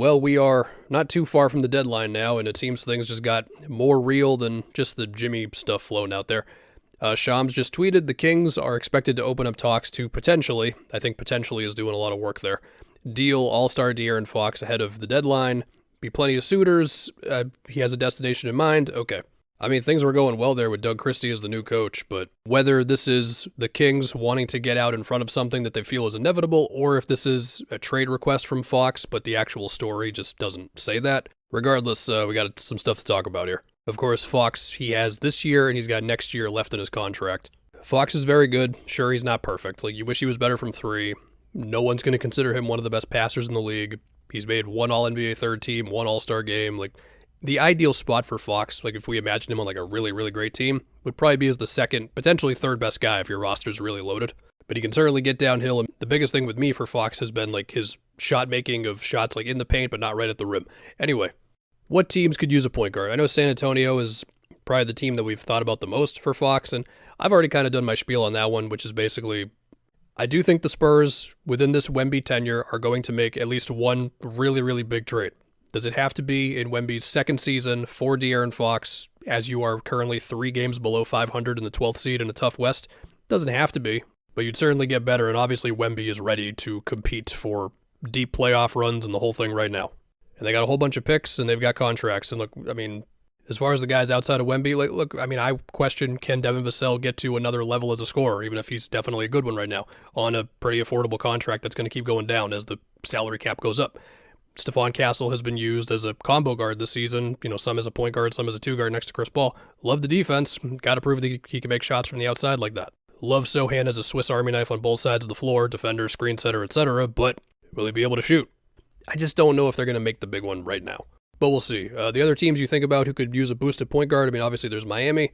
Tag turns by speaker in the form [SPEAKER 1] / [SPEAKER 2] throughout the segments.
[SPEAKER 1] Well, we are not too far from the deadline now, and it seems things just got more real than just the Jimmy stuff floating out there. Shams just tweeted the Kings are expected to open up talks to potentially, I think potentially is doing a lot of work there, deal All-Star De'Aaron Fox ahead of the deadline. Be plenty of suitors. He has a destination in mind. Okay. I mean, things were going well there with Doug Christie as the new coach, but whether this is the Kings wanting to get out in front of something that they feel is inevitable, or if this is a trade request from Fox, but the actual story just doesn't say that, regardless, we got some stuff to talk about here. Of course, Fox, he has this year, and he's got next year left in his contract. Fox is very good. Sure, he's not perfect. Like, you wish he was better from three. No one's going to consider him one of the best passers in the league. He's made one All-NBA third team, one All-Star game. Like, the ideal spot for Fox, like if we imagine him on like a really, really great team, would probably be as the second, potentially third best guy if your roster's really loaded. But he can certainly get downhill, and the biggest thing with me for Fox has been like his shot making of shots like in the paint but not right at the rim. Anyway, what teams could use a point guard? I know San Antonio is probably the team that we've thought about the most for Fox, and I've already kind of done my spiel on that one, which is basically, I do think the Spurs, within this Wemby tenure, are going to make at least one really, really big trade. Does it have to be in Wemby's second season for De'Aaron Fox, as you are currently 3 games below 500 in the 12th seed in a tough West? Doesn't have to be, but you'd certainly get better, and obviously Wemby is ready to compete for deep playoff runs and the whole thing right now. And they got a whole bunch of picks, and they've got contracts, and look, I mean, as far as the guys outside of Wemby, like, look, I mean, I question, can Devin Vassell get to another level as a scorer, even if he's definitely a good one right now, on a pretty affordable contract that's going to keep going down as the salary cap goes up. Stephon Castle has been used as a combo guard this season, some as a point guard, some as a 2 guard next to Chris Paul. Love the defense. Got to prove that he can make shots from the outside like that. Love Sohan as a Swiss Army knife on both sides of the floor, defender, screen setter, etc., but will he be able to shoot? I just don't know if they're going to make the big one right now. But we'll see. The other teams you think about who could use a boosted point guard, I mean, obviously there's Miami.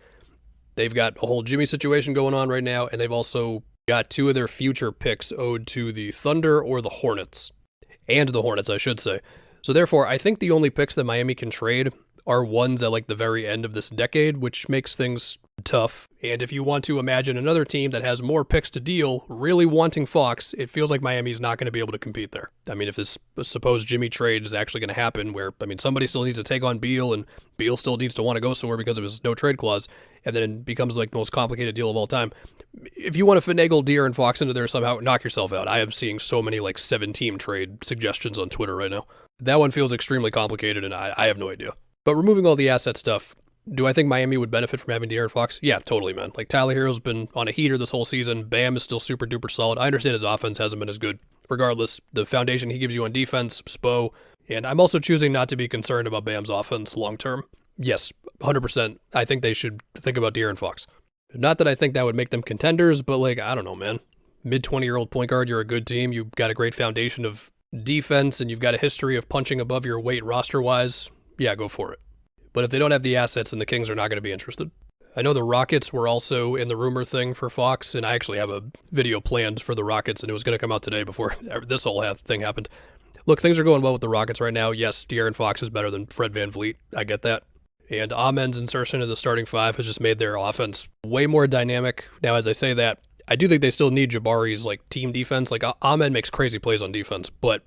[SPEAKER 1] They've got a whole Jimmy situation going on right now, and they've also got 2 of their future picks owed to the Thunder or the Hornets. And the Hornets, I should say. So therefore, I think the only picks that Miami can trade are ones at like the very end of this decade, which makes things tough. And if you want to imagine another team that has more picks to deal, really wanting Fox, it feels like Miami's not going to be able to compete there. I mean, if this supposed Jimmy trade is actually going to happen, where, I mean, somebody still needs to take on Beal, and Beal still needs to want to go somewhere because of his no trade clause, and then it becomes like the most complicated deal of all time. If you want to finagle De'Aaron Fox into there somehow, knock yourself out. I am seeing so many like 7-team trade suggestions on Twitter right now. That one feels extremely complicated, and I have no idea. But removing all the asset stuff, do I think Miami would benefit from having De'Aaron Fox? Yeah, totally, man. Like, Tyler Hero's been on a heater this whole season. Bam is still super duper solid. I understand his offense hasn't been as good. Regardless, the foundation he gives you on defense, Spo, and I'm also choosing not to be concerned about Bam's offense long term. Yes, 100%. I think they should think about De'Aaron Fox. Not that I think that would make them contenders, but like, I don't know, man. Mid-20-year-old point guard, you're a good team. You've got a great foundation of defense, and you've got a history of punching above your weight roster-wise. Yeah, go for it. But if they don't have the assets, then the Kings are not going to be interested. I know the Rockets were also in the rumor thing for Fox, and I actually have a video planned for the Rockets, and it was going to come out today before this whole thing happened. Look, things are going well with the Rockets right now. Yes, De'Aaron Fox is better than Fred VanVleet. I get that. And Amen's insertion in the starting 5 has just made their offense way more dynamic. Now, as I say that, I do think they still need Jabari's like team defense. Like, Amen makes crazy plays on defense, but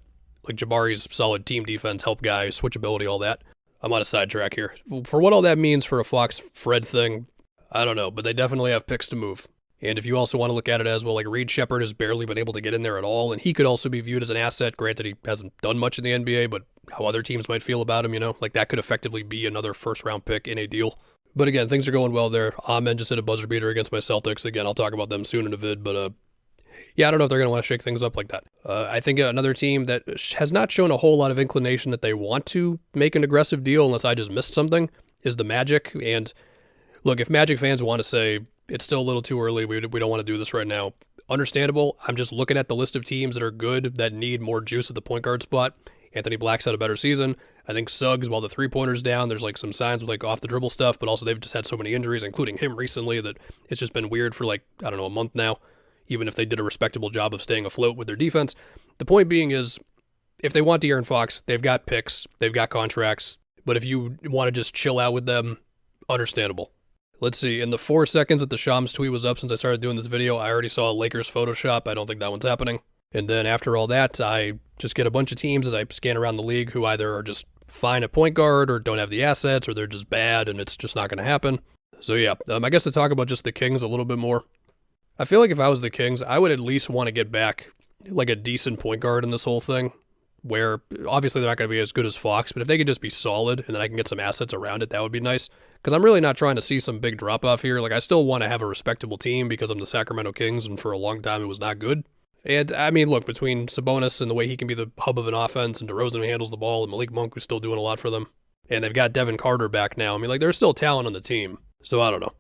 [SPEAKER 1] like Jabari's solid team defense, help guy, switchability, all that. I'm on a sidetrack here. For what all that means for a Fox-Fred thing, I don't know, but they definitely have picks to move. And if you also want to look at it as, well, like Reed Shepherd has barely been able to get in there at all, and he could also be viewed as an asset. Granted, he hasn't done much in the NBA, but how other teams might feel about him, like that could effectively be another first-round pick in a deal. But again, things are going well there. Amen just hit a buzzer beater against my Celtics. Again, I'll talk about them soon in a vid, but yeah, I don't know if they're going to want to shake things up like that. I think another team that has not shown a whole lot of inclination that they want to make an aggressive deal, unless I just missed something, is the Magic. And look, if Magic fans want to say, it's still a little too early, we don't want to do this right now, understandable. I'm just looking at the list of teams that are good, that need more juice at the point guard spot. Anthony Black's had a better season. I think Suggs, while the three-pointer's down, there's like some signs with like off-the-dribble stuff, but also they've just had so many injuries, including him recently, that it's just been weird for like, I don't know, a month now, even if they did a respectable job of staying afloat with their defense. The point being is, if they want De'Aaron Fox, they've got picks, they've got contracts, but if you want to just chill out with them, understandable. Let's see, in the 4 seconds that the Shams tweet was up since I started doing this video, I already saw a Lakers Photoshop. I don't think that one's happening. And then after all that, I just get a bunch of teams as I scan around the league who either are just fine at point guard or don't have the assets or they're just bad and it's just not going to happen. So yeah, I guess to talk about just the Kings a little bit more. I feel like if I was the Kings, I would at least want to get back like a decent point guard in this whole thing, where obviously they're not going to be as good as Fox, but if they could just be solid and then I can get some assets around it, that would be nice. Because I'm really not trying to see some big drop-off here. Like, I still want to have a respectable team because I'm the Sacramento Kings, and for a long time it was not good. And, I mean, look, between Sabonis and the way he can be the hub of an offense, and DeRozan who handles the ball, and Malik Monk who's still doing a lot for them, and they've got Devin Carter back now. I mean, like, there's still talent on the team. So, I don't know.